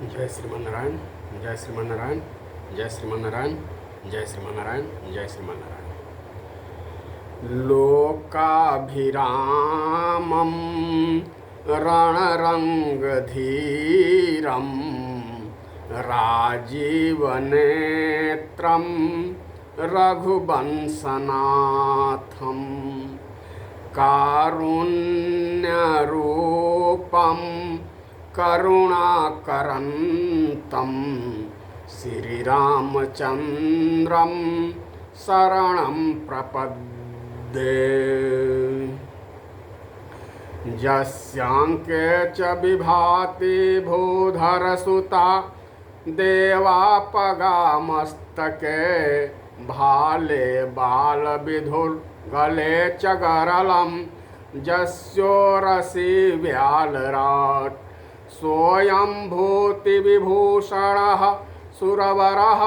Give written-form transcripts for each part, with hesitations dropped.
जय श्रीमान नारायण, जय श्रीमान नारायण, जय श्रीमान नारायण, जय श्रीमान नारायण, जय श्रीमान नारायण। लोकाभिरामं रणरङ्गधीरं राजीवनेत्रं रघुवंशनाथं कारुण्यरूपं करुणाकरन्तं श्रीरामचन्द्रं शरणं प्रपद्ये। यस्यांके च विभाति भूधरसुता देवापगामस्तके भाले बालविधुर्गले च गरलं जस्योरसि व्यालराट् सोऽयं भूतिविभूषणः सुरवरः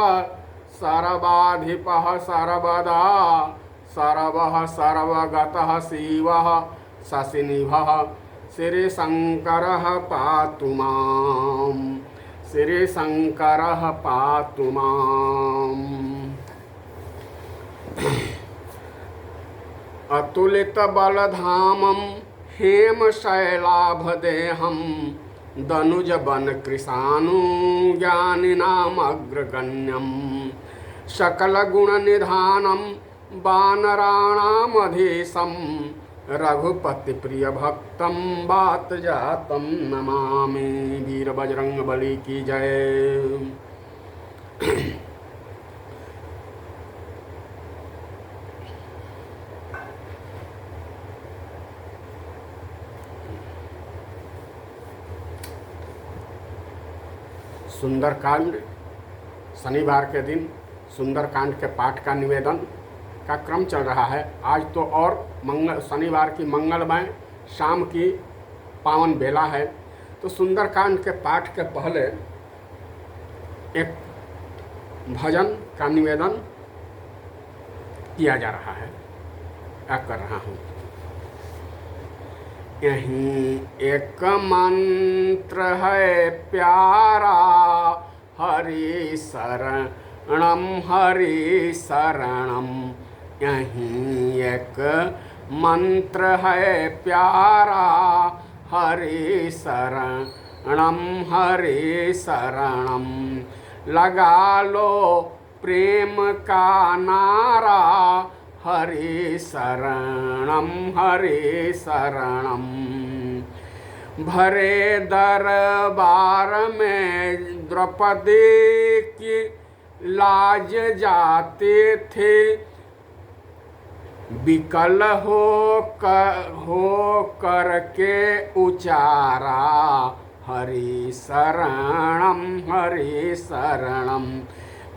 सर्वाधिपः सर्वदा सर्वः सर्वगतः शिवः शशिनिभः श्रीशङ्करः पातु माम्, श्रीशङ्करः पातु माम्। अतुलितबलधामं हेमशैलाभदेहं दनुजवनकृशानुज्ञानिनामग्रगण्यं सकलगुणनिधानं वानराणामधीशं रघुपतिप्रियभक्तं वातजातं नमामि। वीर बजरंगबली की जय। सुंदरकांड शनिवार के दिन सुंदरकांड के पाठ का निवेदन का क्रम चल रहा है। आज तो और शनिवार की मंगलमय शाम की पावन बेला है, तो सुंदरकांड के पाठ के पहले एक भजन का निवेदन किया जा रहा है, क्या कर रहा हूँ। यहीं एक मंत्र है प्यारा, हरि शरणम हरि शरणम। यहीं एक मंत्र है प्यारा, हरि शरणम हरि शरणम। लगा लो प्रेम का नारा, हरि शरणम हरि शरणम। भरे दरबार में द्रौपदी की लाज जाते थे, विकल हो करके उचारा, हरि शरणम हरि शरणम।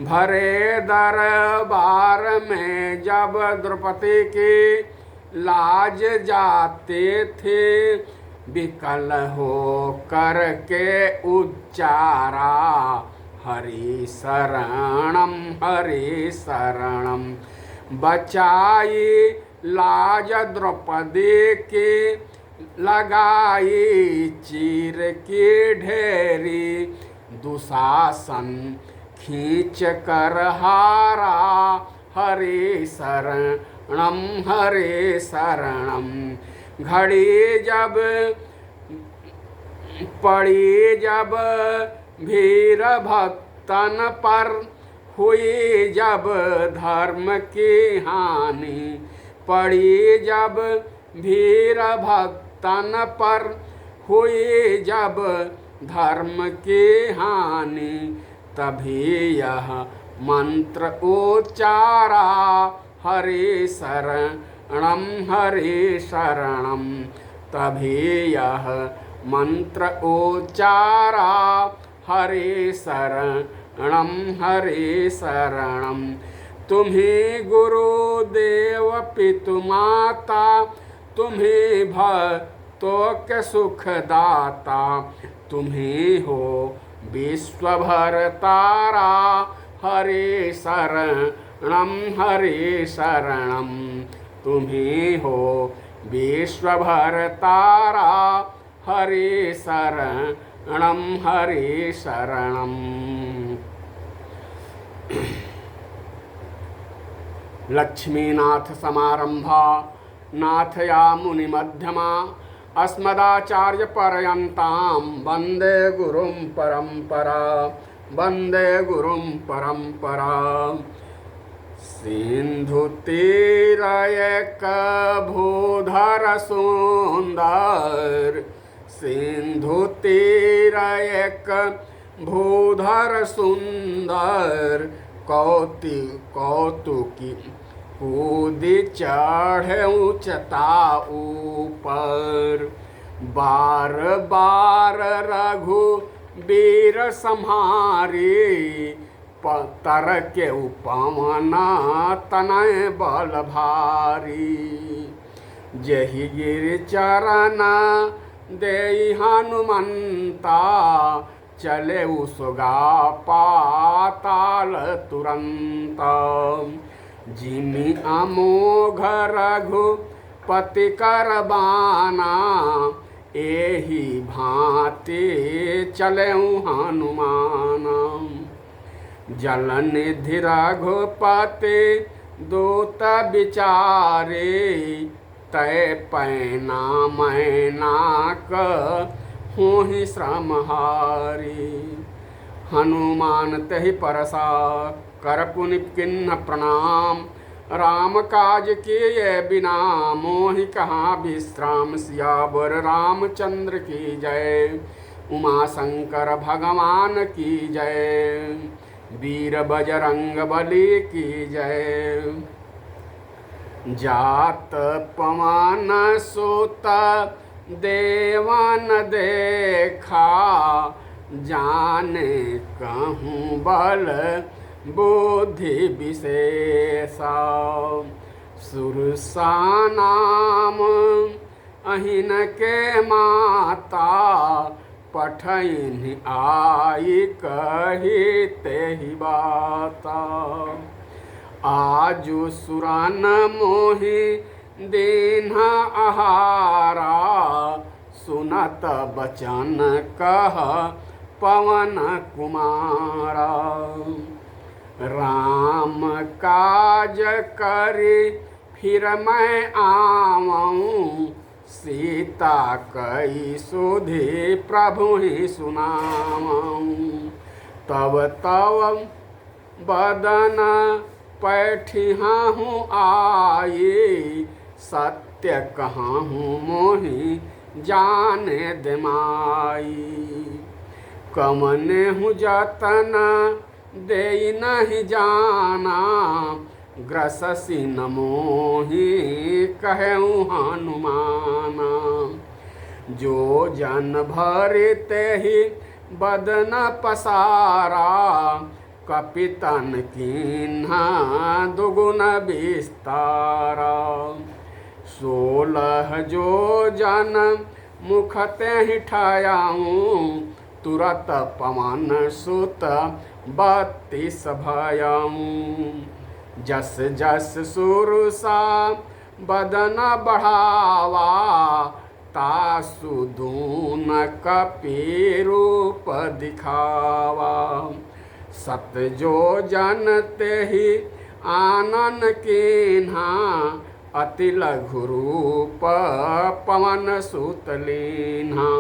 भरे दरबार में जब द्रौपदी की लाज जाते थे, विकल हो करके उच्चारा, हरि शरणम हरि शरणम। बचाई लाज द्रौपदी की, लगाई चीर की ढेरी, दुशासन खींच कर हारा, हरि शरणम हरि शरणम। घड़ी जब पड़ी जब भीर भक्तन पर, हुई जब धर्म की हानि, पड़ी जब भीर भक्तन पर, हुई जब धर्म की हानि, तभी यह मंत्र उच्चारा, हरि शरणम हरि शरणम। तभी यह मंत्र उच्चारा, हरि शरणम हरि शरणम। तुम्ही गुरुदेव पितु माता, तुम्ही भक्तों के सुखदाता, तुम्ही हो विश्वभर तारा, हरि शरणम हरि शरणम। तुम्ही हो विश्वभर तारा, हरि शरण हरि शरणम। लक्ष्मीनाथ समारंभा नाथया मुनिमध्यमा अस्मदाचार्य पर्यन्तां वन्दे गुरुं परम्परा वन्दे गुरुं परम्परा। सिंधु तीर एक भूधर सुंदर सिंधु तीर एक भूधर सुंदर कौतुकी कूदी चढ़े उचता ऊपर बार बार रघु वीर सम्हारी तर के उपमना तनय बल भारी जहि गिर चरण देई हनुमंता चले उसगा पाताल तुरंत जिमि अमोघ रघुपति कर बाना एहि भांति चले हनुमाना जलनिधि रघुपति दूत विचारे तय पैना मैना होहि श्रमहारी हनुमान तहि परसा कर पुनि किन्न प्रणाम राम काज किए बिना मोहि कहाँ विश्राम सियावर रामचंद्र की जय उमा शंकर भगवान की जय वीर बजरंग बली की जय। जात पवन सुत देवन देखा जाने कहूँ बल बुद्धि विशेषा सुरसा नाम अहिन के माता पठैन आई कही तेहि बाता आजु सुरन मोहि दीन आहारा सुनत बचन कह पवन कुमारा राम काज करी फिर मैं आऊँ सीता कई सुधि प्रभु ही सुनाऊँ तब तव बदन पैठिहा हूँ आई सत्य कहाँ हूँ मोहि जाने दिमाई कमने हूँ जतन दे नहीं जाना ग्रससी न मोहि कहूँ हनुमाना जो जन भरते ही बदन पसारा कपितन कीन्हा दुगुन विस्तारा 16 जो जन मुखते ही ठायाऊँ तुरत पवन सुत 32 भयाऊँ जस जस सुरसा बदन बढ़ावा तासु दून कपि रूप दिखावा सत जो जन ते ही आनन कीन्हा अति लघु रूप पवन सुत लीन्हा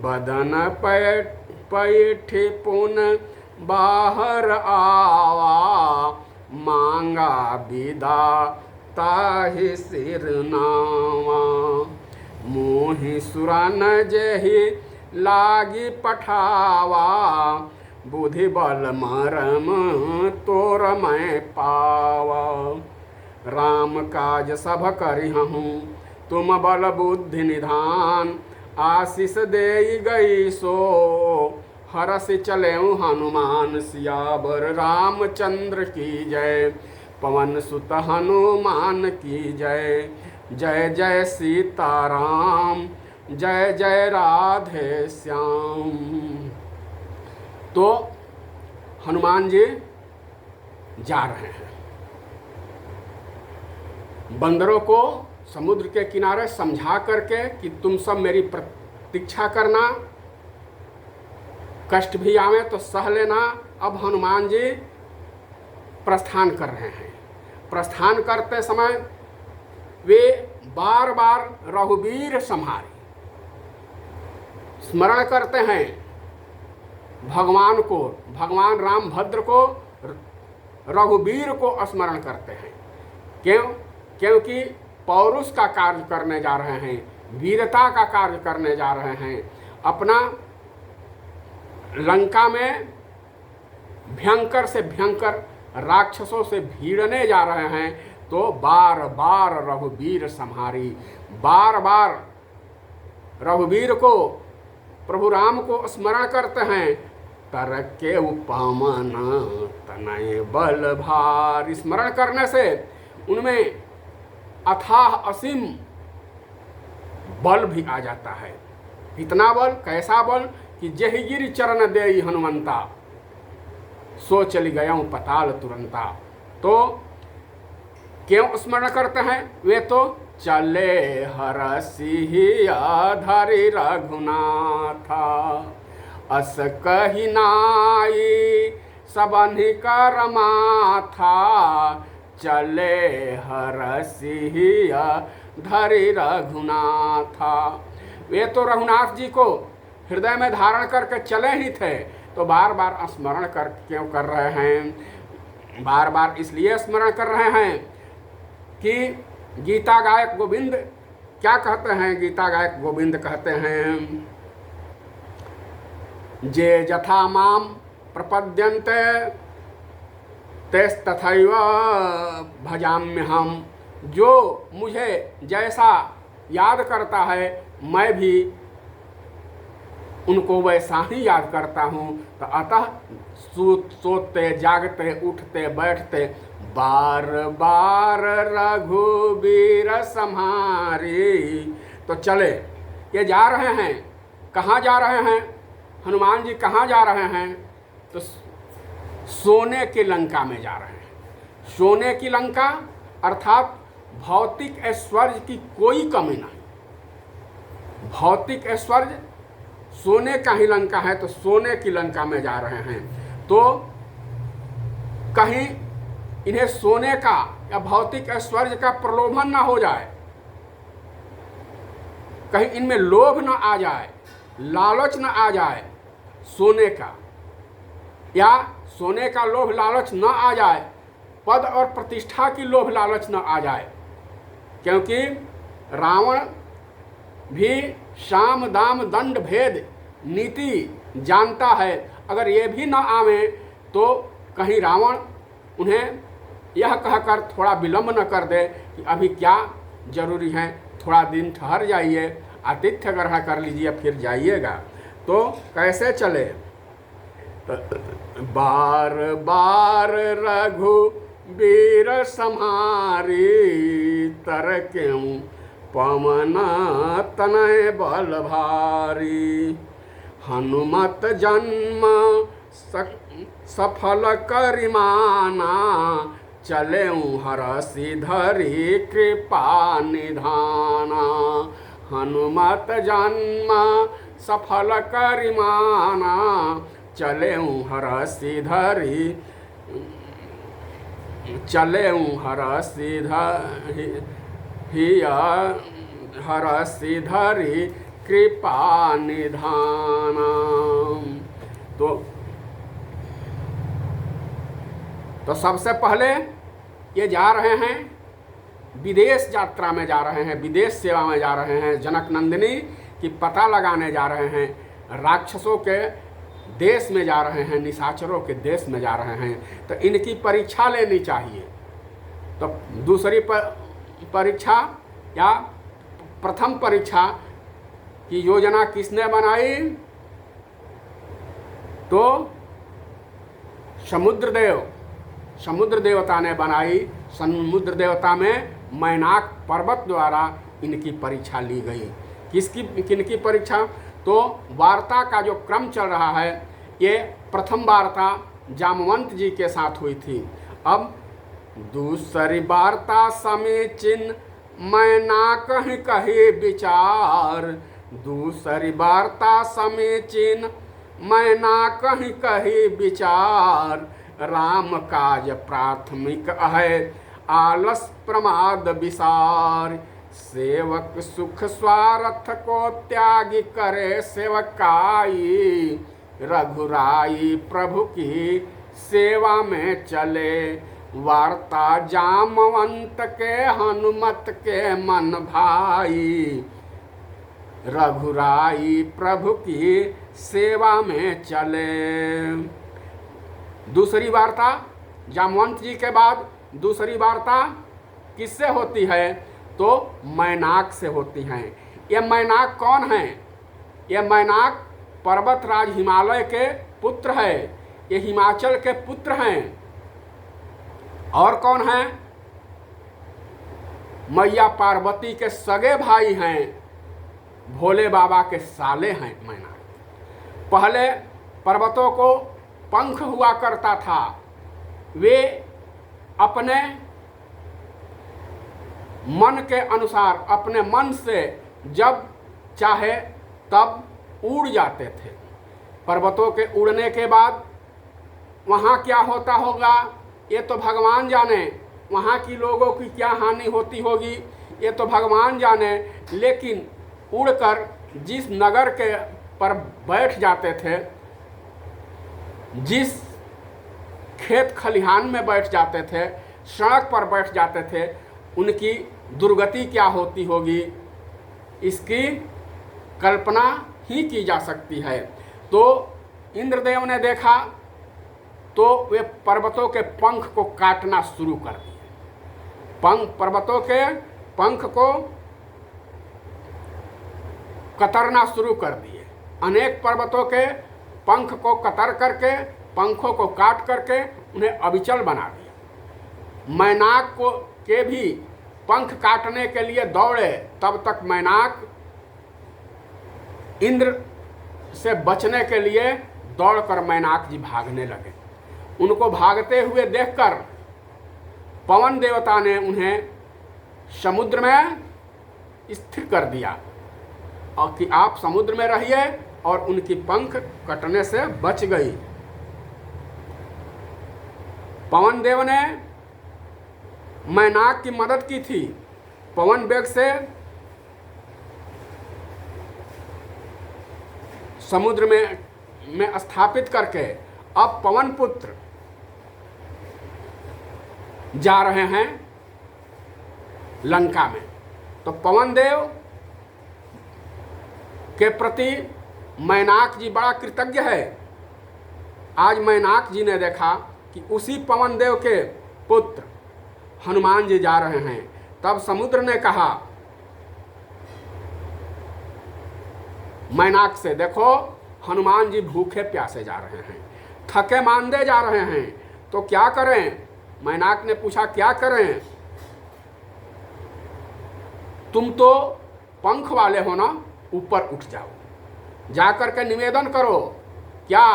बदन पैठ पुन बाहर आवा मांगा विदा ताहि सिर नावा मोहि सुरन जेहि लागी पठावा बुद्धि बल मरम तोर मैं पावा राम काज सब करिहूँ तुम बल बुद्धि निधान आशीष दे गई सो हरस चले हनुमान सियावर रामचंद्र की जय पवन सुत हनुमान की जय जय जय सीताराम जय जय राधे श्याम। तो हनुमान जी जा रहे हैं बंदरों को समुद्र के किनारे समझा करके कि तुम सब मेरी प्रतीक्षा करना कष्ट भी आवे तो सह लेना। अब हनुमान जी प्रस्थान कर रहे हैं। प्रस्थान करते समय वे बार बार रघुवीर संहारी स्मरण करते हैं भगवान को, भगवान रामभद्र को, रघुवीर को स्मरण करते हैं। क्यों? क्योंकि पौरुष का कार्य करने जा रहे हैं, वीरता का कार्य करने जा रहे हैं, अपना लंका में भयंकर से भयंकर राक्षसों से भिड़ने जा रहे हैं। तो बार बार रघुवीर संहारी, बार बार रघुवीर को, प्रभु राम को स्मरण करते हैं। तरके उपमन तनय बल भार, स्मरण करने से उनमें अथाह असीम बल भी आ जाता है। इतना बल, कैसा बल कि जहि गिरि चरण देई हनुमंता, सो चली गया पताल तुरंता। तो क्यों स्मरण करते हैं? वे तो चले हरसिया धरि रघुनाथा, अस कहि नाई सबनि कर माथा, चले हरसिया धरि रघुनाथा। वे तो रघुनाथ जी को हृदय में धारण करके चले ही थे, तो बार बार स्मरण कर क्यों कर रहे हैं? बार बार इसलिए स्मरण कर रहे हैं कि गीता गायक गोविंद क्या कहते हैं? गीता गायक गोविंद कहते हैं, जे यथा माम प्रपद्यन्ते तेस्तथैव भजाम्यहम्। जो मुझे जैसा याद करता है मैं भी उनको वैसा ही याद करता हूँ। तो अतः सोते जागते उठते बैठते बार बार रघुवीर संहारी। तो चले, ये जा रहे हैं। कहाँ जा रहे हैं? हनुमान जी कहाँ जा रहे हैं? तो सोने की लंका में जा रहे हैं। सोने की लंका अर्थात भौतिक ऐश्वर्य की कोई कमी नहीं। भौतिक ऐश्वर्य सोने का ही लंका है, तो सोने की लंका में जा रहे हैं। तो कहीं इन्हें सोने का या भौतिक ऐश्वर्य का प्रलोभन ना हो जाए, कहीं इनमें लोभ ना आ जाए, लालच ना आ जाए सोने का, या सोने का लोभ लालच न आ जाए, पद और प्रतिष्ठा की लोभ लालच न आ जाए। क्योंकि रावण भी साम दाम दंड भेद नीति जानता है। अगर ये भी न आवे तो कहीं रावण उन्हें यह कहकर थोड़ा विलंब न कर दे कि अभी क्या जरूरी है, थोड़ा दिन ठहर जाइए, आतिथ्य ग्रहण कर लीजिए फिर जाइएगा। तो कैसे चले? बार बार रघुवीर संहारी, तरकें पवन तनय बल भारी। हनुमत जन्म सफल करिमाना, चलें हरसि धरि कृपा निधाना। हनुमत जन्म सफल करिमाना, चलें हरसि धरि, चलें हरसि धरि, हरसि धरि कृपा निधाना। तो सबसे पहले ये जा रहे हैं, विदेश यात्रा में जा रहे हैं, विदेश सेवा में जा रहे हैं, जनक नंदिनी की पता लगाने जा रहे हैं, राक्षसों के देश में जा रहे हैं, निशाचरों के देश में जा रहे हैं। तो इनकी परीक्षा लेनी चाहिए। तो दूसरी परीक्षा या प्रथम परीक्षा की योजना किसने बनाई? तो समुद्र देवता ने बनाई। समुद्र देवता में मैनाक पर्वत द्वारा इनकी परीक्षा ली गई। किनकी परीक्षा? तो वार्ता का जो क्रम चल रहा है, ये प्रथम वार्ता जामवंत जी के साथ हुई थी। अब दूसरी वार्ता समीचीन मैनाक कही विचार। दूसरी वार्ता समीचीन मैं ना कहीं कही विचार, राम काज प्राथमिक है, आलस प्रमाद विसार। सेवक सुख स्वार्थ को त्याग करे सेवकाई, रघुराई प्रभु की सेवा में चले। वार्ता जामवंत के हनुमत के मन भाई, रघुराई प्रभु की सेवा में चले। दूसरी वार्ता जामवंत जी के बाद दूसरी वार्ता किससे होती है? तो मैनाक से होती हैं। ये मैनाक कौन है? ये मैनाक पर्वतराज हिमालय के पुत्र है। ये हिमाचल के पुत्र हैं। और कौन है? मैया पार्वती के सगे भाई हैं, भोले बाबा के साले हैं मैनाक। पहले पर्वतों को पंख हुआ करता था। वे अपने मन के अनुसार, अपने मन से जब चाहे तब उड़ जाते थे। पर्वतों के उड़ने के बाद वहाँ क्या होता होगा ये तो भगवान जाने, वहाँ की लोगों की क्या हानि होती होगी ये तो भगवान जाने। लेकिन उड़कर जिस नगर के पर बैठ जाते थे, जिस खेत खलिहान में बैठ जाते थे, सड़क पर बैठ जाते थे, उनकी दुर्गति क्या होती होगी इसकी कल्पना ही की जा सकती है। तो इंद्रदेव ने देखा तो वे पर्वतों के पंख को काटना शुरू कर दिए। पर्वतों के पंख को कतरना शुरू कर दिए। अनेक पर्वतों के पंख को कतर करके, पंखों को काट करके उन्हें अविचल बना दिया। मैनाक को के भी पंख काटने के लिए दौड़े, तब तक मैनाक इंद्र से बचने के लिए दौड़कर मैनाक जी भागने लगे। उनको भागते हुए देखकर पवन देवता ने उन्हें समुद्र में स्थिर कर दिया और कि आप समुद्र में रहिए, और उनकी पंख कटने से बच गई। पवन देव ने मैनाक की मदद की थी। पवन वेग से समुद्र में स्थापित करके अब पवन पुत्र जा रहे हैं लंका में। तो पवन देव के प्रति मैनाक जी बड़ा कृतज्ञ है। आज मैनाक जी ने देखा कि उसी पवन देव के पुत्र हनुमान जी जा रहे हैं। तब समुद्र ने कहा मैनाक से, देखो हनुमान जी भूखे प्यासे जा रहे हैं, थके मांदे जा रहे हैं, तो क्या करें? मैनाक ने पूछा क्या करें? तुम तो पंख वाले हो ना, ऊपर उठ जाओ, जाकर के निवेदन करो, क्या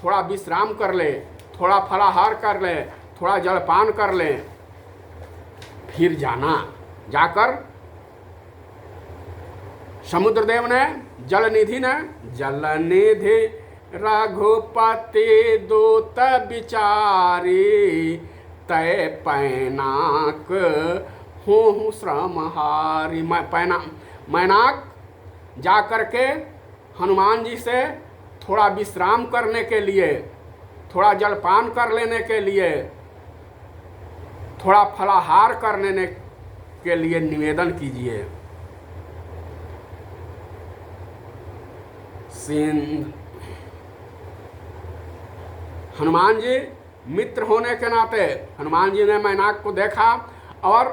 थोड़ा विश्राम कर ले, थोड़ा फलाहार कर ले, थोड़ा जलपान कर ले, फिर जाना। जाकर समुद्रदेव ने, जलनिधि ने, जलनिधि रघुपति दूत विचारी, तय पैनाक हूँ श्रमहारी। मैनाक जा कर के हनुमान जी से थोड़ा विश्राम करने के लिए, थोड़ा जलपान कर लेने के लिए, थोड़ा फलाहार करने के लिए निवेदन कीजिए। सिंध हनुमान जी मित्र होने के नाते हनुमान जी ने मैनाक को देखा और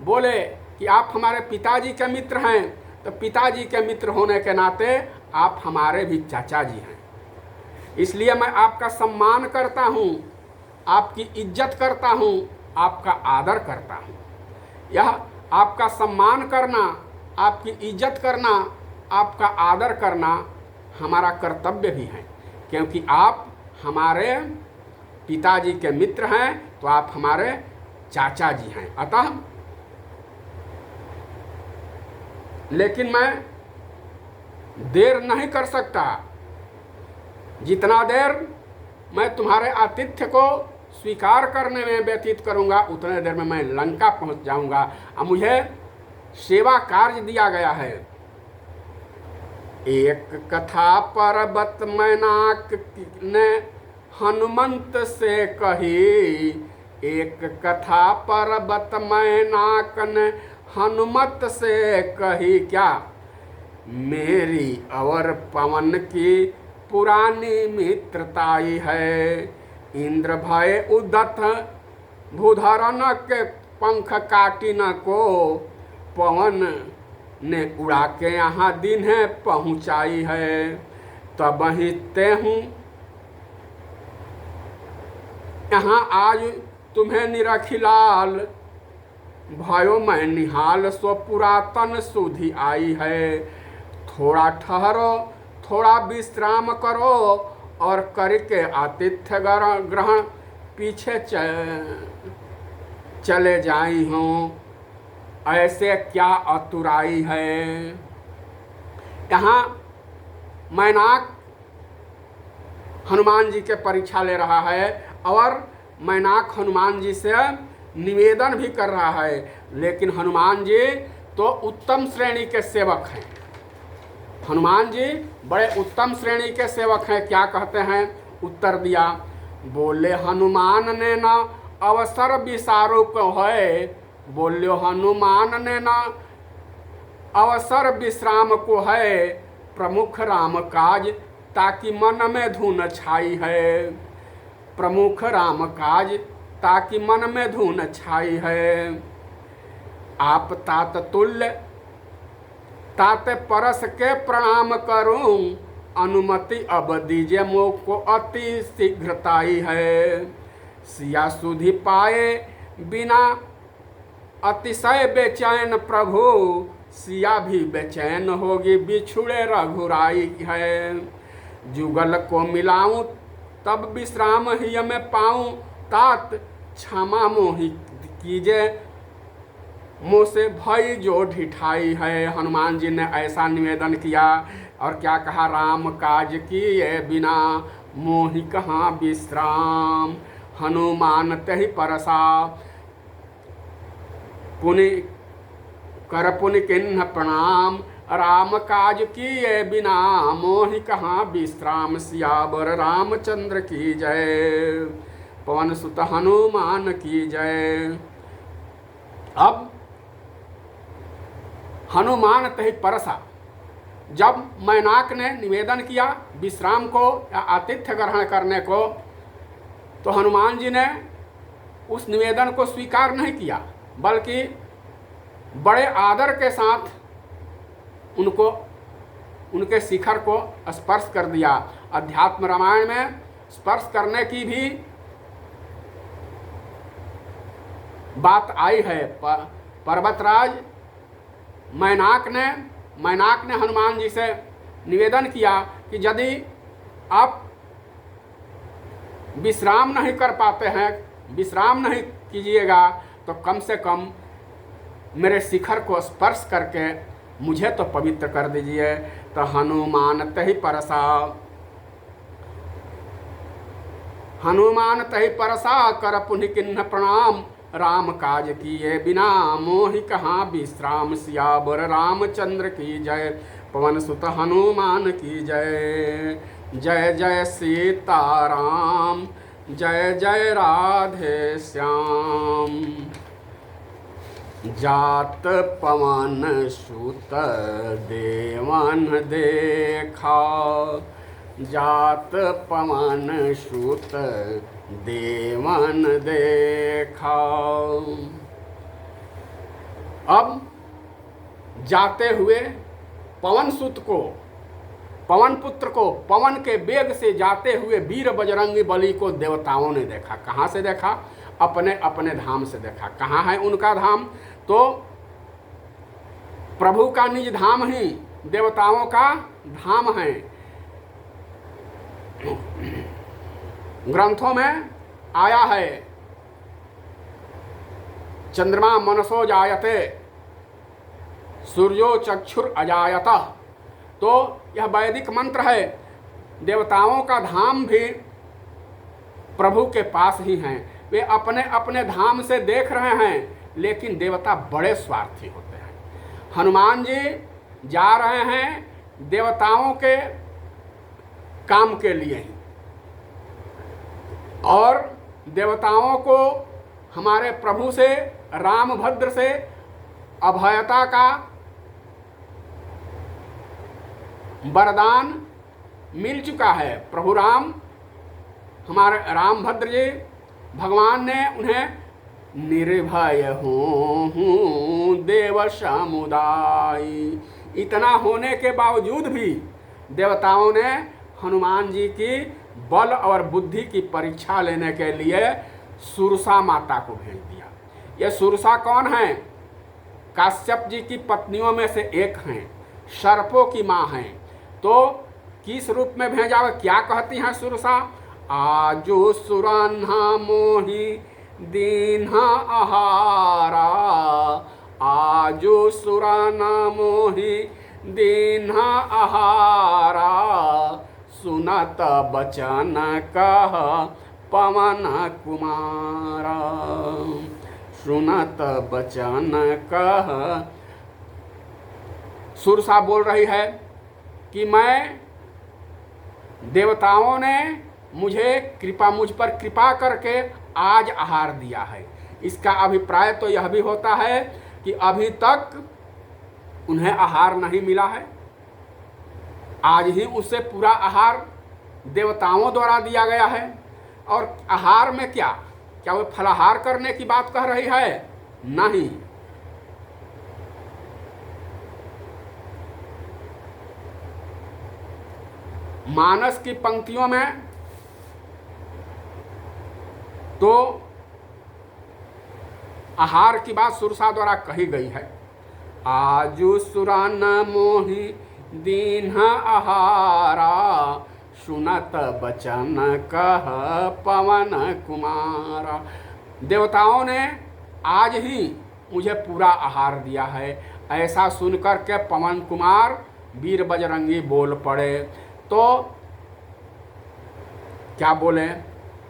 बोले कि आप हमारे पिताजी के मित्र हैं, तो पिताजी के मित्र होने के नाते आप हमारे भी चाचा जी हैं, इसलिए मैं आपका सम्मान करता हूँ, आपकी इज्जत करता हूँ, आपका आदर करता हूँ। यह आपका सम्मान करना, आपकी इज्जत करना, आपका आदर करना हमारा कर्तव्य भी है, क्योंकि आप हमारे पिताजी के मित्र हैं, तो आप हमारे चाचा जी हैं। अतः लेकिन मैं देर नहीं कर सकता, जितना देर मैं तुम्हारे आतिथ्य को स्वीकार करने में व्यतीत करूंगा उतने देर में मैं लंका पहुंच जाऊंगा। अब मुझे सेवा कार्य दिया गया है। एक कथा पर्वत मैनाक ने हनुमंत से कही, एक कथा पर्वत मैनाक ने हनुमत से कही, क्या मेरी और पवन की पुरानी मित्रताई है। इंद्र भय उद्धत भूधरन के पंख काटी न को, पवन ने उड़ा के यहाँ दिन है पहुँचाई है। तब ही ते हूँ यहाँ आज तुम्हें निरखिलाल, भयो मैं निहाल सो पुरातन सुधि आई है। थोड़ा ठहरो थोड़ा विश्राम करो और करके आतिथ्य ग्रहण पीछे चले जाई हूँ, ऐसे क्या अतुराई है। यहाँ मैनाक हनुमान जी के परीक्षा ले रहा है और मैनाक हनुमान जी से निवेदन भी कर रहा है, लेकिन हनुमान जी तो उत्तम श्रेणी के सेवक हैं। हनुमान जी बड़े उत्तम श्रेणी के सेवक हैं। क्या कहते हैं? उत्तर दिया, बोले हनुमान ने ना अवसर विसारो को है, बोल्यो हनुमान ने ना अवसर विश्राम को है। प्रमुख राम काज ताकि मन में धुन छाई है, प्रमुख राम काज ताकि मन में धुन छाई है। आप तात तुल्य ताते परस के प्रणाम करूं, अनुमति अब दीजिए मोह को अति शीघ्रताई है। सिया सुधि पाए बिना अतिशय बेचैन प्रभु, सिया भी बेचैन होगी बिछुड़े रघुराई है। जुगल को मिलाऊं तब विश्राम ही में पाऊं, तात क्षमा मोहि कीजिए मुझसे भई जो ढिठाई है। हनुमान जी ने ऐसा निवेदन किया और क्या कहा, राम काज किए बिना मोहि कहाँ विश्राम। हनुमान तहि परसा पुनि कर पुनि किन्ह प्रणाम, राम काज किए बिना मोहि कहाँ विश्राम। सियावर रामचंद्र की जय, पवन सुत हनुमान की जय। अब हनुमान तहि परसा, जब मैनाक ने निवेदन किया विश्राम को या आतिथ्य ग्रहण करने को, तो हनुमान जी ने उस निवेदन को स्वीकार नहीं किया, बल्कि बड़े आदर के साथ उनको उनके शिखर को स्पर्श कर दिया। अध्यात्म रामायण में स्पर्श करने की भी बात आई है। पर्वतराज मैनाक ने हनुमान जी से निवेदन किया कि यदि आप विश्राम नहीं कर पाते हैं, विश्राम नहीं कीजिएगा, तो कम से कम मेरे शिखर को स्पर्श करके मुझे तो पवित्र कर दीजिए। तो हनुमान तहि परसा, हनुमान तहि परसा कर पुनि किन्ह प्रणाम, राम काज किए बिना मोहि कहाँ विश्राम। सियावर रामचंद्र की जय, पवन सुत हनुमान की जय। जय जय सीताराम, जय जय राधे श्याम। जात पवन सुत देवन देखा, जात पवन सुत देवन देखा। अब जाते हुए पवन सुत को, पवन पुत्र को, पवन के वेग से जाते हुए वीर बजरंगी बली को देवताओं ने देखा। कहाँ से देखा? अपने अपने धाम से देखा। कहाँ है उनका धाम? तो प्रभु का निज धाम ही देवताओं का धाम है। ग्रंथों में आया है, चंद्रमा मनसो जायते सूर्यो चक्षुर अजायतः। तो यह वैदिक मंत्र है। देवताओं का धाम भी प्रभु के पास ही हैं। वे अपने अपने धाम से देख रहे हैं, लेकिन देवता बड़े स्वार्थी होते हैं। हनुमान जी जा रहे हैं देवताओं के काम के लिए ही, और देवताओं को हमारे प्रभु से, रामभद्र से अभयता का वरदान मिल चुका है। प्रभु राम, हमारे रामभद्र जी, भगवान ने उन्हें निर्भय हूँ देव समुदाय, इतना होने के बावजूद भी देवताओं ने हनुमान जी की बल और बुद्धि की परीक्षा लेने के लिए सुरसा माता को भेज दिया। ये सुरसा कौन है? काश्यप जी की पत्नियों में से एक हैं, सर्पों की माँ हैं। तो किस रूप में भेजा? क्या कहती हैं सुरसा? आजो सुरन्हा मोहि दीन्हा आहारा, आजो सुरना मोहि दीन्हा आहारा, सुनत बचन कह पवन कुमारा, सुनत बचन कह। सुरसा बोल रही है कि मैं, देवताओं ने मुझ पर कृपा करके आज आहार दिया है। इसका अभिप्राय तो यह भी होता है कि अभी तक उन्हें आहार नहीं मिला है, आज ही उससे पूरा आहार देवताओं द्वारा दिया गया है। और आहार में क्या वो फलाहार करने की बात कह रही है? नहीं। मानस की पंक्तियों में तो आहार की बात सुरसा द्वारा कही गई है। आजु सुरन मोहि दीन्हा आहारा, सुनत बचन कह पवन कुमारा। देवताओं ने आज ही मुझे पूरा आहार दिया है। ऐसा सुनकर के पवन कुमार वीर बजरंगी बोल पड़े। तो क्या बोले?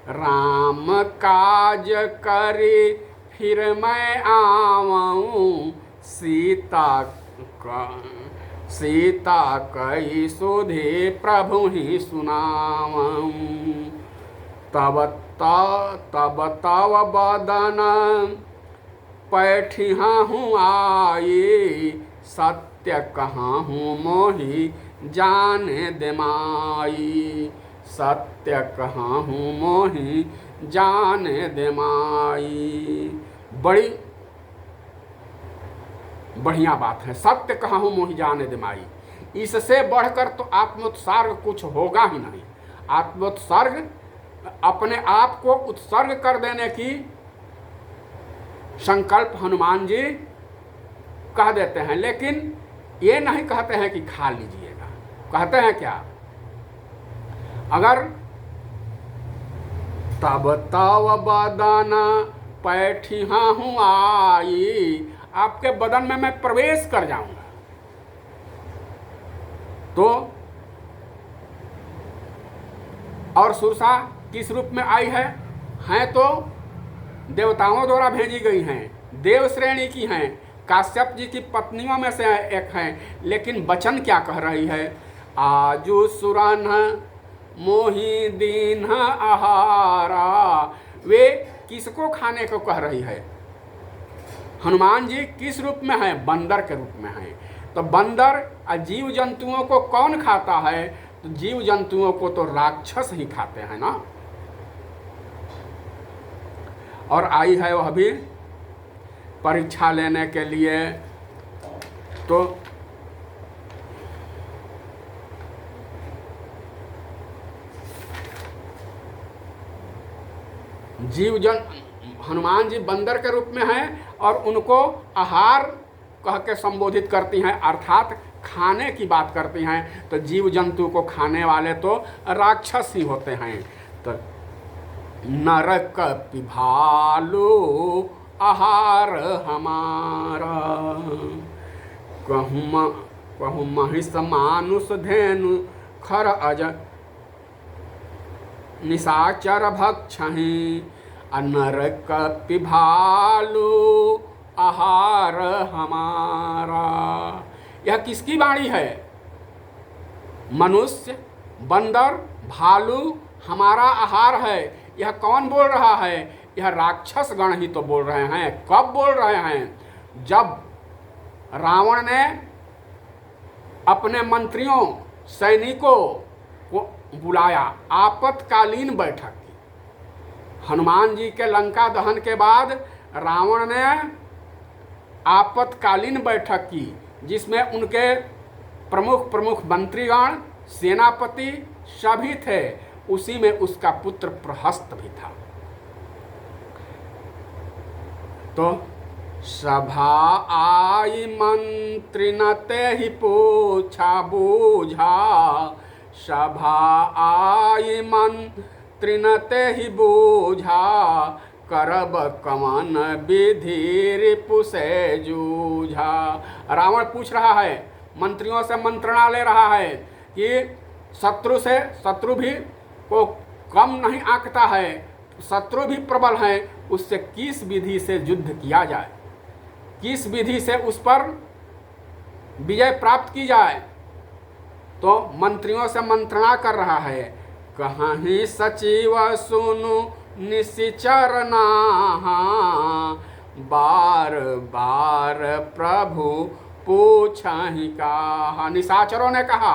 राम काज करी फिर मैं आऊं, सीता कई सुधे प्रभु ही सुनाऊं, तब तव बदन पैठिहा हूँ आई, सत्य कहाँ हूँ मोहि जाने दे माई, सत्य कहाँ हूँ मोहि जाने दे माई। बड़ी बढ़िया बात है, सत्य कहाँ हूँ मोहि जाने दे माई। इससे बढ़कर तो आत्मोत्सर्ग कुछ होगा ही नहीं। आत्मोत्सर्ग, अपने आप को उत्सर्ग कर देने की संकल्प हनुमान जी कह देते हैं, लेकिन ये नहीं कहते हैं कि खा लीजिएगा। कहते हैं क्या? अगर तब तव बदन पैठिहा हूँ आई, आपके बदन में मैं प्रवेश कर जाऊंगा। तो और सुरसा किस रूप में आई है? हैं तो देवताओं द्वारा भेजी गई हैं, देव श्रेणी की हैं, काश्यप जी की पत्नियों में से एक हैं, लेकिन वचन क्या कह रही है? आजु सुरन मोहि दीन्हा आहारा। वे किसको खाने को कह रही है? हनुमान जी किस रूप में हैं? बंदर के रूप में हैं। तो बंदर जीव जंतुओं को कौन खाता है? तो जीव जंतुओं को तो राक्षस ही खाते हैं ना। और आई है वह भी परीक्षा लेने के लिए। तो जीव जन हनुमान जी बंदर के रूप में हैं और उनको आहार कह के संबोधित करती हैं, अर्थात खाने की बात करती हैं। तो जीव जंतु को खाने वाले तो राक्षस ही होते हैं। तो नरक पिभालो आहार हमारा, कहूँ महिष मानुष धेनु खर निशाचर भक्षहि नरक पिभालु आहार हमारा। यह किसकी वाणी है? मनुष्य, बंदर, भालू हमारा आहार है। यह कौन बोल रहा है? यह राक्षस गण ही तो बोल रहे हैं। कब बोल रहे हैं? जब रावण ने अपने मंत्रियों, सैनिकों को बुलाया, आपातकालीन बैठक की। हनुमान जी के लंका दहन के बाद रावण ने आपातकालीन बैठक की, जिसमें उनके प्रमुख प्रमुख मंत्रीगण, सेनापति सभी थे। उसी में उसका पुत्र प्रहस्त भी था। तो सभा आई मंत्री न ते ही पूछा बूझा, सभा आई मंत्री न ते ही बूझा, करब कवन विधि रिपु से जूझा। रावण पूछ रहा है, मंत्रियों से मंत्रणा ले रहा है कि शत्रु भी को कम नहीं आंकता है, शत्रु भी प्रबल है, उससे किस विधि से युद्ध किया जाए, किस विधि से उस पर विजय प्राप्त की जाए। तो मंत्रियों से मंत्रणा कर रहा है। कहीं सचिव सुनु निशिचर नाहा, बार बार प्रभु पूछहि कहा। निशाचरों ने कहा,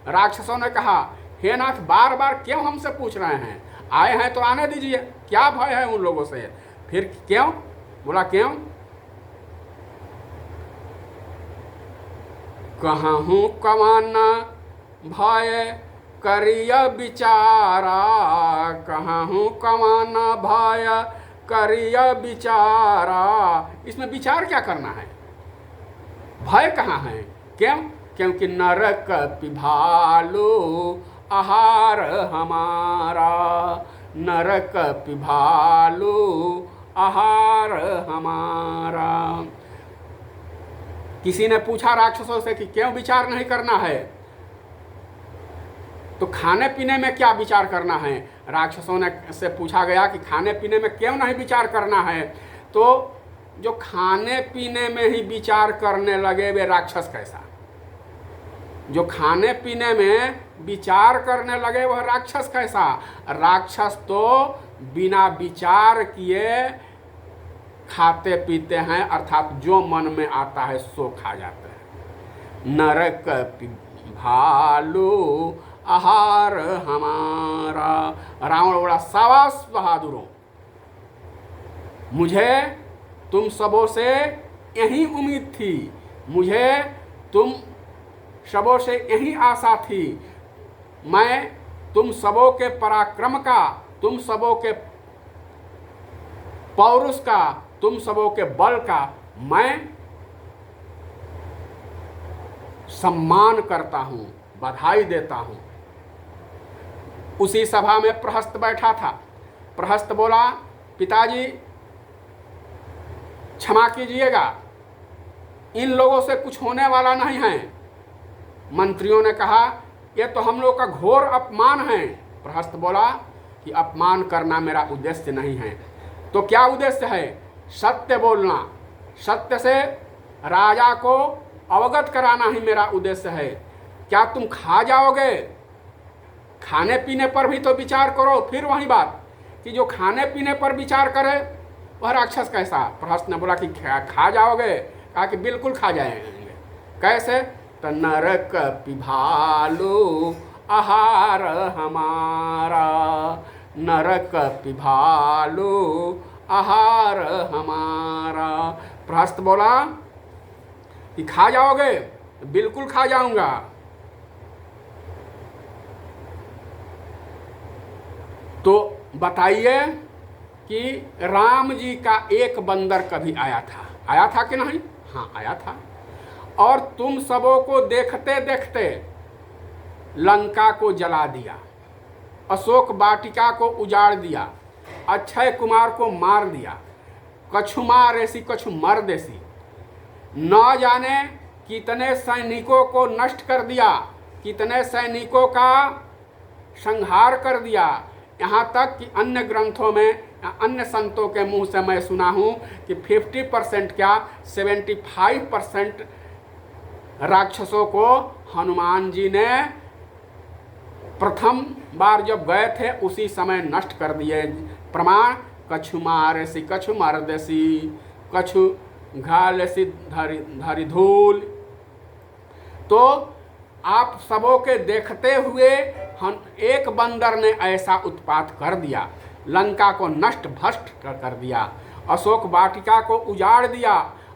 राक्षसों ने कहा, हे नाथ बार बार क्यों हमसे पूछ रहे हैं? आए हैं तो आने दीजिए, क्या भय है उन लोगों से? फिर क्यों? बोला क्यों? कहूँ कवन भय करिय विचारा, कहूँ कवन भय करिय विचारा। इसमें विचार क्या करना है? भय कहाँ है? क्यों? क्योंकि नरक पिभालु आहार हमारा, नरक पिभालु आहार हमारा। किसी ने पूछा राक्षसों से कि क्यों विचार नहीं करना है? तो खाने पीने में क्या विचार करना है? राक्षसों ने से पूछा गया कि खाने पीने में क्यों नहीं विचार करना है? तो जो खाने पीने में ही विचार करने लगे वे राक्षस कैसा? जो खाने पीने में विचार करने लगे वह राक्षस कैसा? राक्षस तो बिना विचार किए खाते पीते हैं, अर्थात जो मन में आता है सो खा जाते हैं। नरक भालू आहार हमारा। रावण बोला, शाबाश बहादुरों, मुझे तुम सबों से यही उम्मीद थी, मुझे तुम सबों से यही आशा थी। मैं तुम सबों के पराक्रम का, तुम सबों के पौरुष का, तुम सबों के बल का मैं सम्मान करता हूं, बधाई देता हूं। उसी सभा में प्रहस्त बैठा था। प्रहस्त बोला, पिताजी क्षमा कीजिएगा, इन लोगों से कुछ होने वाला नहीं है। मंत्रियों ने कहा, यह तो हम लोग का घोर अपमान है। प्रहस्त बोला कि अपमान करना मेरा उद्देश्य नहीं है। तो क्या उद्देश्य है? सत्य बोलना, सत्य से राजा को अवगत कराना ही मेरा उद्देश्य है। क्या तुम खा जाओगे? खाने पीने पर भी तो विचार करो। फिर वही बात कि जो खाने पीने पर विचार करे वह राक्षस कैसा? प्रहस्त ने बोला कि खा जाओगे? कहा कि बिल्कुल खा जाएंगे। कैसे? तो नरक पिभालु आहार हमारा, नरक पिभालु आहार हमारा। प्रहस्त बोला कि खा जाओगे? बिल्कुल खा जाऊंगा। तो बताइए कि राम जी का एक बंदर कभी आया था कि नहीं? हाँ, आया था। और तुम सबों को देखते देखते लंका को जला दिया, अशोक वाटिका को उजाड़ दिया, अक्षय कुमार को मार दिया, कछु मार ऐसी कछु मर देसी, न जाने कितने सैनिकों को नष्ट कर दिया, कितने सैनिकों का संहार कर दिया। यहाँ तक कि अन्य ग्रंथों में, अन्य संतों के मुंह से मैं सुना हूँ कि 50% क्या 75% राक्षसों को हनुमान जी ने प्रथम बार जब गए थे उसी समय नष्ट कर दिए। प्रमाण कछु मारसी कछु मर्दसी कछु घालसी धरि धूल। तो आप सबों के देखते हुए हम एक बंदर ने ऐसा उत्पात कर दिया, लंका को नष्ट भ्रष्ट कर दिया, अशोक वाटिका को उजाड़ दिया,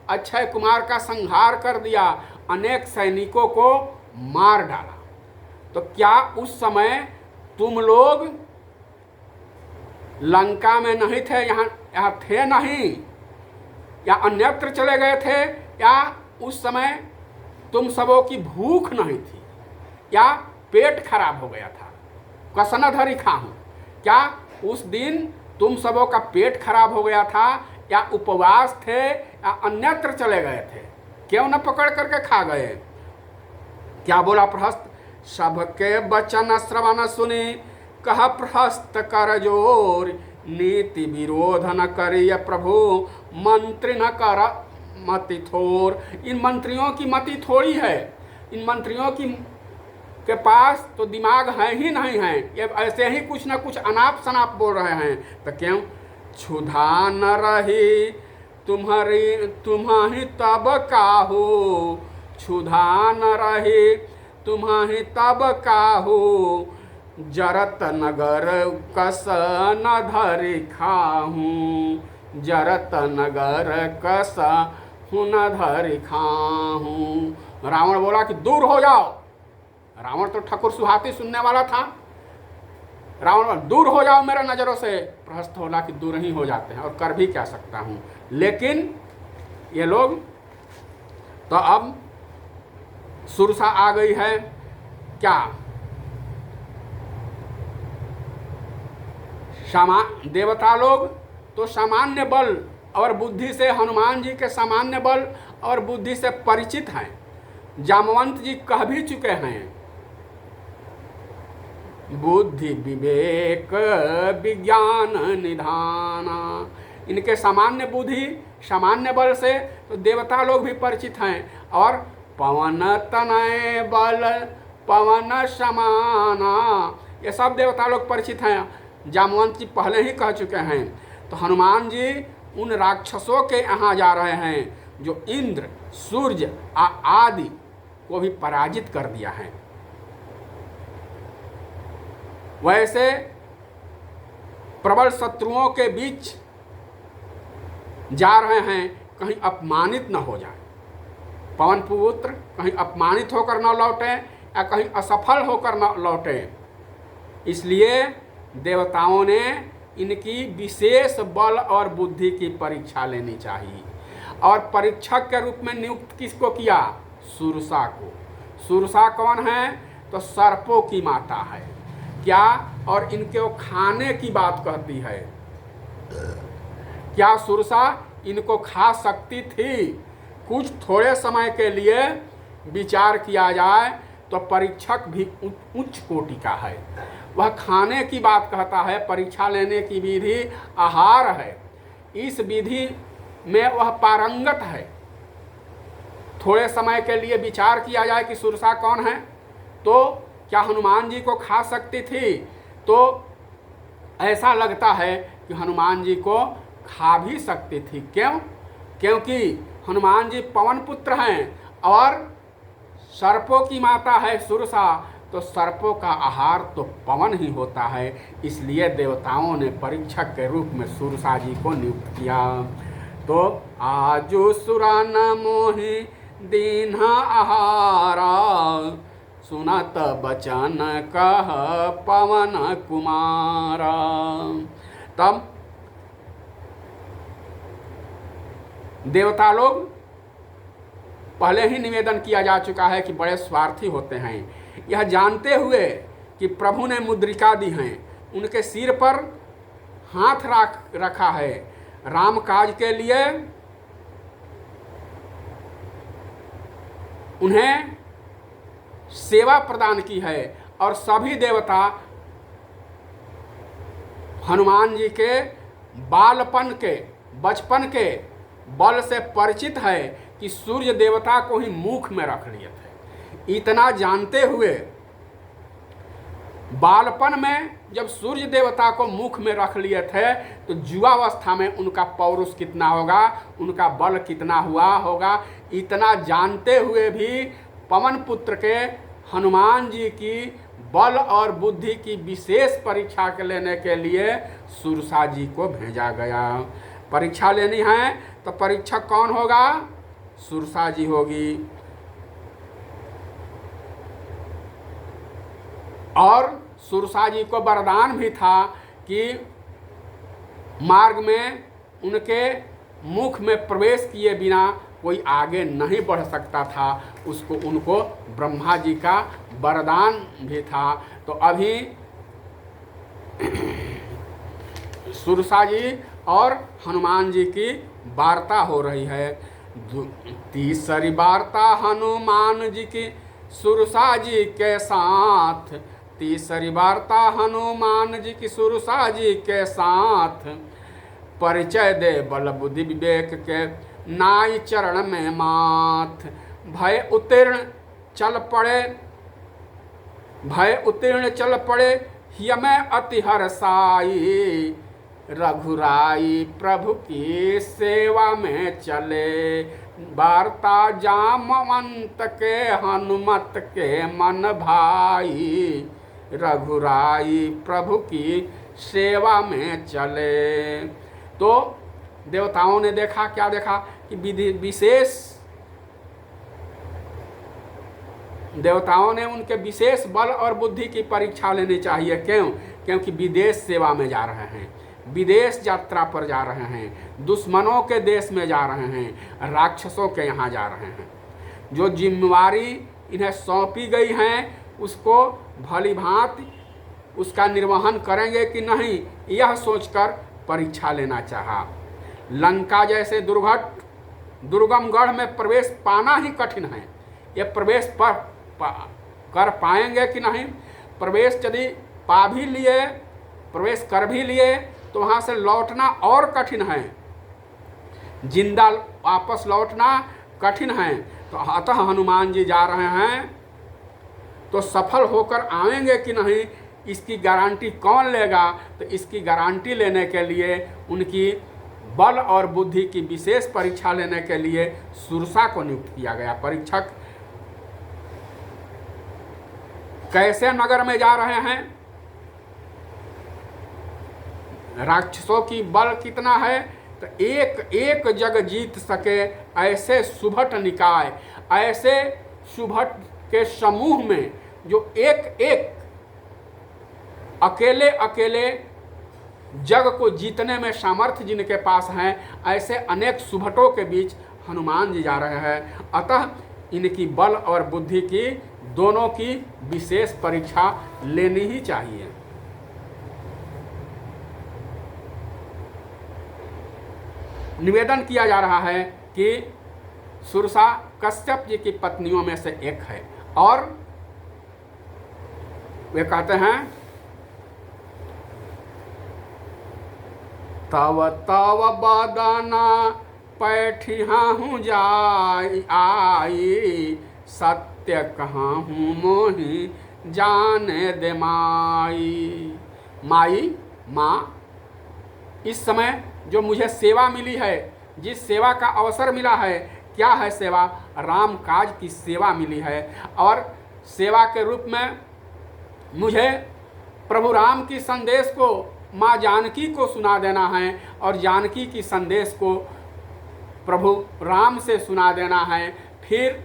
अक्षय कुमार का संहार कर दिया, अनेक सैनिकों को मार डाला। तो क्या उस समय तुम लोग लंका में नहीं थे, यहाँ थे नहीं, या अन्यत्र चले गए थे, या उस समय तुम सबों की भूख नहीं थी, या पेट खराब हो गया था, कसन धरी खाहूं? क्या उस दिन तुम सबों का पेट खराब हो गया था, या उपवास थे, या अन्यत्र चले गए थे? क्यों न पकड़ करके खा गए? क्या बोला प्रहस्त? सबके वचन श्रवण सुनी कह प्रहस्त कर जोर, नीति विरोध न करिय प्रभु मंत्री न कर मति थोर। इन मंत्रियों की मति थोड़ी है, इन मंत्रियों की के पास तो दिमाग है ही नहीं है, ये ऐसे ही कुछ ना कुछ अनाप शनाप बोल रहे हैं। तो क्यों? क्षुधा न रही तुम्हारी तब काहू, क्षुधा न रही तुम्हारी तब काहू, जरत नगर कस न धरि खाहूँ, जरत नगर कस न धरि खाहूँ। रावण बोला कि दूर हो जाओ। रावण तो ठकुर सुहाती सुनने वाला था। रावण बोला दूर हो जाओ मेरे नज़रों से। प्रहस्त बोला कि दूर ही हो जाते हैं, और कर भी क्या सकता हूँ। लेकिन ये लोग तो अब सुरसा आ गई है। क्या देवता लोग तो सामान्य बल और बुद्धि से, हनुमान जी के सामान्य बल और बुद्धि से परिचित हैं। जामवंत जी कह भी चुके हैं, बुद्धि विवेक विज्ञान निधाना। इनके सामान्य बुद्धि, सामान्य बल से तो देवता लोग भी परिचित हैं। और पवन तनय बल पवन समाना, ये सब देवता लोग परिचित हैं। जामवंत जी पहले ही कह चुके हैं। तो हनुमान जी उन राक्षसों के यहाँ जा रहे हैं जो इंद्र, सूर्य आदि को भी पराजित कर दिया है। वैसे प्रबल शत्रुओं के बीच जा रहे हैं, कहीं अपमानित न हो जाए। पवन पुत्र कहीं अपमानित होकर न लौटे, या कहीं असफल होकर न लौटे। इसलिए देवताओं ने इनकी विशेष बल और बुद्धि की परीक्षा लेनी चाहिए। और परीक्षक के रूप में नियुक्त किसको किया? सुरसा को। सुरसा कौन है? तो सर्पों की माता है। क्या? और इनके वो खाने की बात कहती है। क्या सुरसा इनको खा सकती थी? कुछ थोड़े समय के लिए विचार किया जाए तो परीक्षक भी उच्च कोटि का है। वह खाने की बात कहता है। परीक्षा लेने की विधि आहार है। इस विधि में वह पारंगत है। थोड़े समय के लिए विचार किया जाए कि सुरसा कौन है, तो क्या हनुमान जी को खा सकती थी? तो ऐसा लगता है कि हनुमान जी को खा भी सकती थी। क्यों? क्योंकि हनुमान जी पवन पुत्र हैं और सर्पों की माता है सुरसा, तो सर्पों का आहार तो पवन ही होता है। इसलिए देवताओं ने परीक्षक के रूप में सुरसा जी को नियुक्त किया। तो आजु सुरा न मोहि दीन्हा आहारा, सुनत बचन कह पवन कुमारा। तब देवता लोग पहले ही निवेदन किया जा चुका है कि बड़े स्वार्थी होते हैं। यह जानते हुए कि प्रभु ने मुद्रिका दी हैं, उनके सिर पर हाथ रखा है, राम काज के लिए उन्हें सेवा प्रदान की है, और सभी देवता हनुमान जी के बालपन के, बचपन के बल से परिचित है कि सूर्य देवता को ही मुख में रख लिए थे। इतना जानते हुए बालपन में जब सूर्य देवता को मुख में रख लिए थे तो युवावस्था में उनका पौरुष कितना होगा, उनका बल कितना हुआ होगा। इतना जानते हुए भी पवन पुत्र के हनुमान जी की बल और बुद्धि की विशेष परीक्षा के लेने के लिए सुरसा जी को भेजा गया। परीक्षा लेनी है तो परीक्षक कौन होगा? सुरसा जी होगी। और सुरसा जी को वरदान भी था कि मार्ग में उनके मुख में प्रवेश किए बिना कोई आगे नहीं बढ़ सकता था। उनको ब्रह्मा जी का वरदान भी था। तो अभी सुरसा जी और हनुमान जी की वार्ता हो रही है। तीसरी वार्ता हनुमान जी की सुरसा जी के साथ। तीसरी वार्ता हनुमान जी की सुरसा जी के साथ। परिचय दे बल बुद्धि विवेक के नाई चरण में माथ। भय उत्तीर्ण चल पड़े, भय उत्तीर्ण चल पड़े यमै अति हर्षाई। रघुराई प्रभु की सेवा में चले। वार्ता जामवंत के हनुमत के मन भाई। रघुराई प्रभु की सेवा में चले। तो देवताओं ने देखा, क्या देखा कि विशेष देवताओं ने उनके विशेष बल और बुद्धि की परीक्षा लेनी चाहिए। क्यों? क्योंकि विदेश सेवा में जा रहे हैं, विदेश यात्रा पर जा रहे हैं, दुश्मनों के देश में जा रहे हैं, राक्षसों के यहाँ जा रहे हैं। जो जिम्मेवारी इन्हें सौंपी गई है उसको भली भांति उसका निर्वहन करेंगे कि नहीं, यह सोचकर परीक्षा लेना चाहा। लंका जैसे दुर्गम गढ़ में प्रवेश पाना ही कठिन है। ये प्रवेश कर पाएंगे कि नहीं? प्रवेश यदि पा भी लिए, प्रवेश कर भी लिए तो वहाँ से लौटना और कठिन है। जिंदा वापस लौटना कठिन है। तो अतः हनुमान जी जा रहे हैं तो सफल होकर आएंगे कि नहीं, इसकी गारंटी कौन लेगा? तो इसकी गारंटी लेने के लिए उनकी बल और बुद्धि की विशेष परीक्षा लेने के लिए सुरसा को नियुक्त किया गया परीक्षक। कैसे नगर में जा रहे हैं? राक्षसों की बल कितना है? तो एक एक जग जीत सके ऐसे सुभट निकाय, ऐसे सुभट के समूह में जो एक एक अकेले अकेले जग को जीतने में सामर्थ्य जिनके पास हैं, ऐसे अनेक सुभटों के बीच हनुमान जी जा रहे हैं। अतः इनकी बल और बुद्धि की दोनों की विशेष परीक्षा लेनी ही चाहिए। निवेदन किया जा रहा है कि सुरसा कश्यप जी की पत्नियों में से एक है और वे कहते हैं तव तव बदना पैठिया हूँ जाई आई। सत्य कहाँ हूँ मोही जाने दे माई। माई, माँ, इस समय जो मुझे सेवा मिली है, जिस सेवा का अवसर मिला है, क्या है सेवा? राम काज की सेवा मिली है। और सेवा के रूप में मुझे प्रभु राम की संदेश को माँ जानकी को सुना देना है और जानकी की संदेश को प्रभु राम से सुना देना है। फिर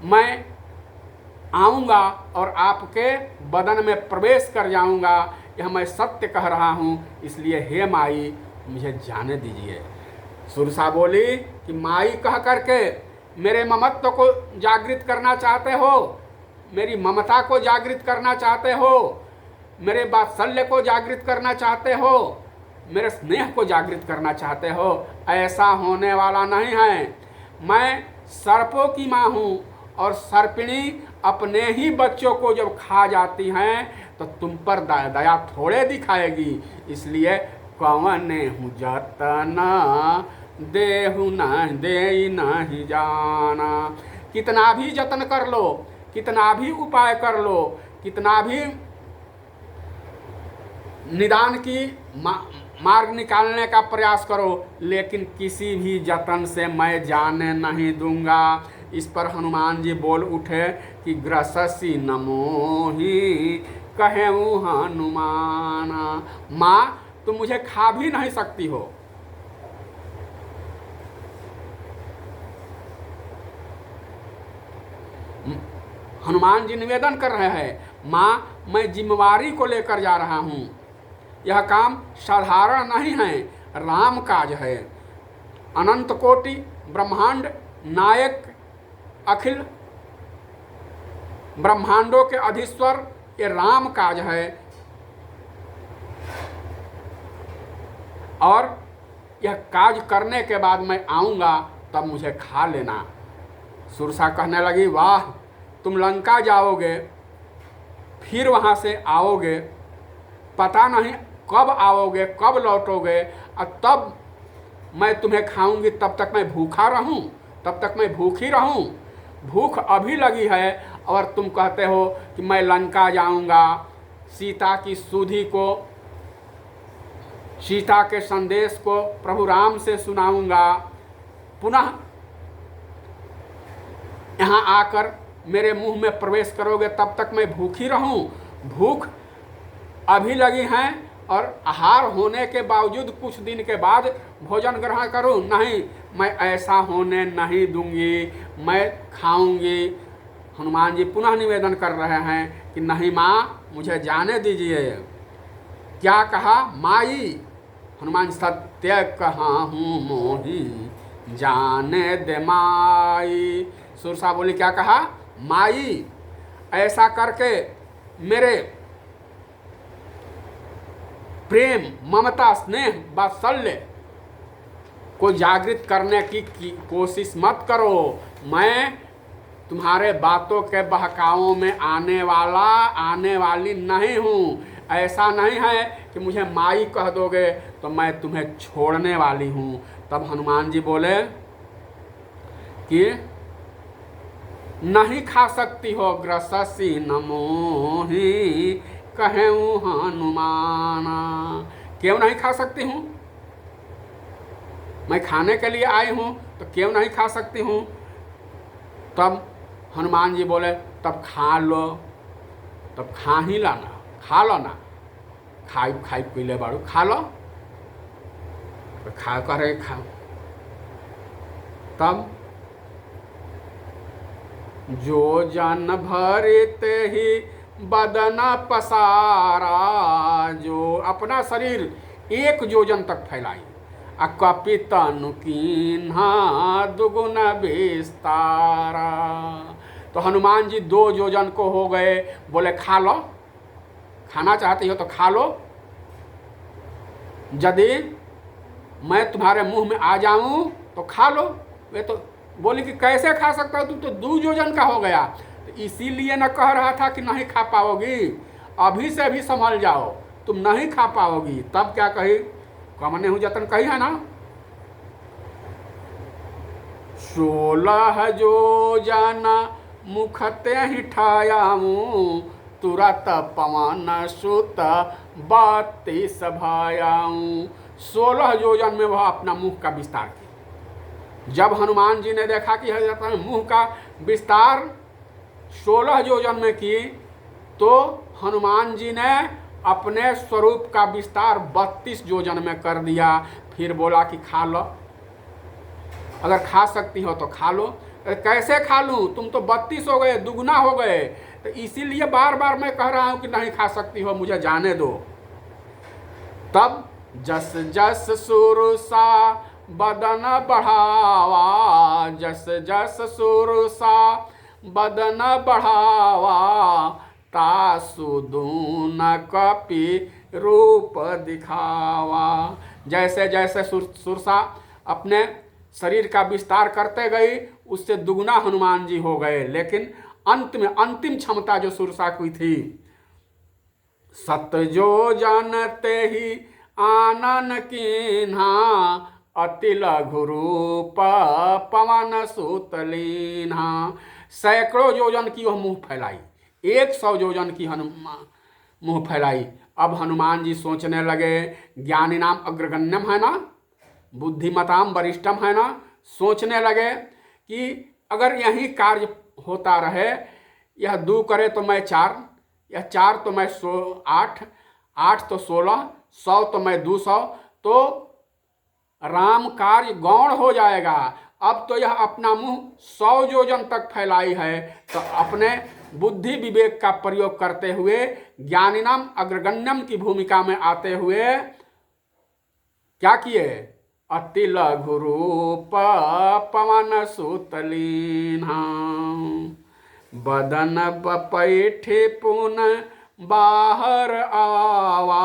मैं आऊँगा और आपके बदन में प्रवेश कर जाऊँगा। यह मैं सत्य कह रहा हूँ, इसलिए हे माई मुझे जाने दीजिए। सुरसा बोली कि माई कह करके मेरे ममत्व को जागृत करना चाहते हो, मेरी ममता को जागृत करना चाहते हो, मेरे वात्सल्य को जागृत करना चाहते हो, मेरे स्नेह को जागृत करना चाहते हो। ऐसा होने वाला नहीं है। मैं सर्पों की माँ हूँ और सर्पिणी अपने ही बच्चों को जब खा जाती हैं तो तुम पर दया थोड़े दिखाएगी। इसलिए कौन हूँ जतन देहु न दे नहीं जाना। कितना भी जतन कर लो, कितना भी उपाय कर लो, कितना भी निदान की मार्ग निकालने का प्रयास करो, लेकिन किसी भी जतन से मैं जाने नहीं दूंगा। इस पर हनुमान जी बोल उठे कि ग्रससी नमोहि कहे हनुमान। माँ तुम मुझे खा भी नहीं सकती हो। हनुमान जी निवेदन कर रहे हैं, माँ मैं जिम्मेवारी को लेकर जा रहा हूँ, यह काम साधारण नहीं है, राम काज है। अनंत कोटि ब्रह्मांड नायक, अखिल ब्रह्मांडों के अधीश्वर, ये राम काज है। और यह काज करने के बाद मैं आऊँगा, तब मुझे खा लेना। सुरसा कहने लगी, वाह तुम लंका जाओगे, फिर वहाँ से आओगे, पता नहीं कब आओगे कब लौटोगे, और तब मैं तुम्हें खाऊंगी, तब तक मैं भूखा रहूं, तब तक मैं भूखी रहूं। भूख अभी लगी है और तुम कहते हो कि मैं लंका जाऊंगा, सीता की सुधि को, सीता के संदेश को प्रभु राम से सुनाऊंगा, पुनः यहाँ आकर मेरे मुंह में प्रवेश करोगे, तब तक मैं भूखी रहूं। भूख अभी लगी हैं और आहार होने के बावजूद कुछ दिन के बाद भोजन ग्रहण करूं, नहीं, मैं ऐसा होने नहीं दूंगी, मैं खाऊंगी। हनुमान जी पुनः निवेदन कर रहे हैं कि नहीं माँ मुझे जाने दीजिए। क्या कहा? माई। हनुमान सत्य कहा हूँ मोही जाने दे माई। सुरसा बोली, क्या कहा? माई। ऐसा करके मेरे प्रेम, ममता, स्नेह, वात्सल्य को जागृत करने की कोशिश मत करो। मैं तुम्हारे बातों के बहकावों में आने वाली नहीं हूँ। ऐसा नहीं है कि मुझे माई कह दोगे तो मैं तुम्हें छोड़ने वाली हूँ। तब हनुमान जी बोले कि नहीं खा सकती हो, ग्रससी नमोहि कहे हनुमान। क्यों नहीं खा सकती हूँ? मैं खाने के लिए आई हूँ, तो क्यों नहीं खा सकती हूँ? तब हनुमान जी बोले, तब खा लो, तब खा ही लाना, खा लो ना, खाई पी ले बाड़ू, खा लो। खा करे खा। तब जो जन भरते ही बदन पसारा, जो अपना शरीर 1 योजन तक फैलाई, कपितनु कीन्हा दुगुन विस्तारा। तो हनुमान जी 2 योजन को हो गए। बोले खा लो, खाना चाहती हो तो खा लो। यदि मैं तुम्हारे मुंह में आ जाऊं तो खा लो। वे तो बोली कि कैसे खा सकता हो, तुम तो 2 योजन का हो गया। तो इसीलिए न कह रहा था कि नहीं खा पाओगी, अभी से भी संभल जाओ, तुम नहीं खा पाओगी। तब क्या कही? कमने हूँ जतन कही है ना, 16 योजन मुखते ही ठायाऊं, तुरत पवन सुत 32 भायाऊं। 16 योजन में वह अपना मुख का विस्तार किया। जब हनुमान जी ने देखा कि मुंह का विस्तार 16 योजन में की, तो हनुमान जी ने अपने स्वरूप का विस्तार 32 योजन में कर दिया। फिर बोला कि खा लो, अगर खा सकती हो तो खा लो। कैसे खा लूँ, तुम तो 32 हो गए, दुगना हो गए। तो इसीलिए बार बार मैं कह रहा हूँ कि नहीं खा सकती हो, मुझे जाने दो। तब जस जस सुरसा बदन बढ़ावा, जस जस सुरसा बदन बढ़ावा, तासु दून कपि रूप दिखावा। जैसे जैसे सुरसा अपने शरीर का विस्तार करते गई, उससे दुगना हनुमान जी हो गए। लेकिन अंत में अंतिम क्षमता जो सुरसा की थी, सत जो जानते ही आनन कीन्हा, अति लघु रूप पवन सुत लीन्हा। सैकड़ों योजन की वह मुंह फैलाई, 100 योजन की हनुमान मुंह फैलाई। अब हनुमान जी सोचने लगे, ज्ञानी नाम अग्रगण्यम है ना, बुद्धिमताम वरिष्ठम है ना। सोचने लगे कि अगर यही कार्य होता रहे, यह 2 करे तो मैं 4, यह 4 तो मैं 8, 8 तो 16, 100 तो मैं 200, तो राम कार्य गौण हो जाएगा। अब तो यह अपना मुंह 100 योजन तक फैलाई है, तो अपने बुद्धि विवेक का प्रयोग करते हुए ज्ञानिनाम अग्रगण्यम की भूमिका में आते हुए क्या किए, अति लघु रूप पवन सुत लीन्हा। बदन बपैठे पुन बाहर आवा,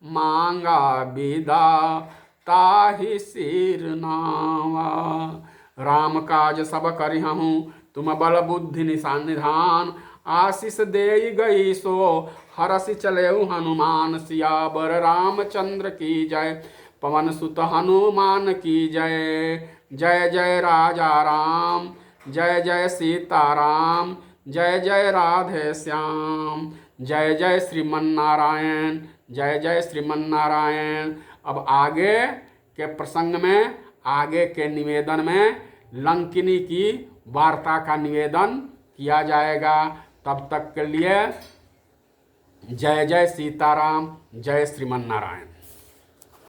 मांगा विदा ताहि सिर नावा। राम काज सब करिहूँ तुम बल बुद्धि निधान, आशीष दे गई सो हरसि चलेऊ हनुमान। सियावर रामचंद्र की जय, पवन सुत हनुमान की जय। जय जय राजा राम, जय जय सीताराम, जय जय राधे श्याम। जय जय श्रीमन्नारायण, जय जय श्रीमन्नारायण। अब आगे के प्रसंग में, आगे के निवेदन में लंकिनी की वार्ता का निवेदन किया जाएगा। तब तक के लिए जय जय सीताराम, जय श्रीमन्नारायण।